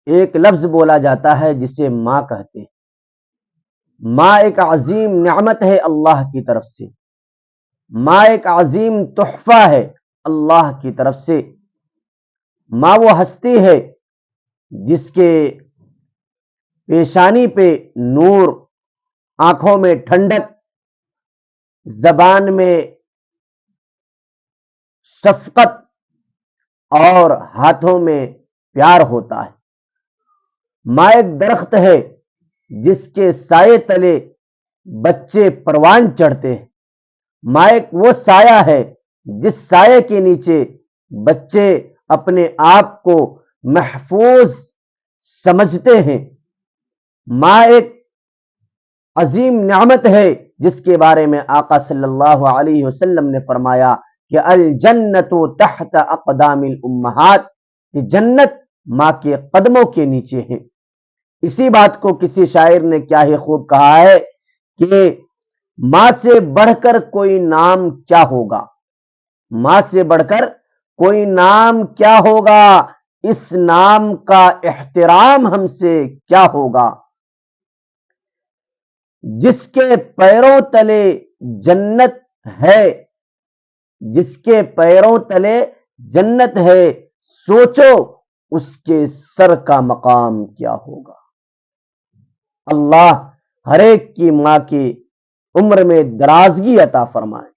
ایک لفظ بولا جاتا ہے جسے ماں کہتے ہیں۔ ماں ایک عظیم نعمت ہے اللہ کی طرف سے، ماں ایک عظیم تحفہ ہے اللہ کی طرف سے۔ ماں وہ ہستی ہے جس کے پیشانی پہ نور، آنکھوں میں ٹھنڈک، زبان میں شفقت اور ہاتھوں میں پیار ہوتا ہے۔ ماں ایک درخت ہے جس کے سائے تلے بچے پروان چڑھتے ہیں۔ ماں ایک وہ سایہ ہے جس سائے کے نیچے بچے اپنے آپ کو محفوظ سمجھتے ہیں۔ ماں ایک عظیم نعمت ہے جس کے بارے میں آقا صلی اللہ علیہ وسلم نے فرمایا کہ الجنت تحت اقدام الامہات، کہ جنت ماں کے قدموں کے نیچے ہے۔ اسی بات کو کسی شاعر نے کیا ہی خوب کہا ہے کہ ماں سے بڑھ کر کوئی نام کیا ہوگا، ماں سے بڑھ کر کوئی نام کیا ہوگا، اس نام کا احترام ہم سے کیا ہوگا۔ جس کے پیروں تلے جنت ہے، جس کے پیروں تلے جنت ہے، سوچو اس کے سر کا مقام کیا ہوگا۔ اللہ ہر ایک کی ماں کی عمر میں درازگی عطا فرمائے۔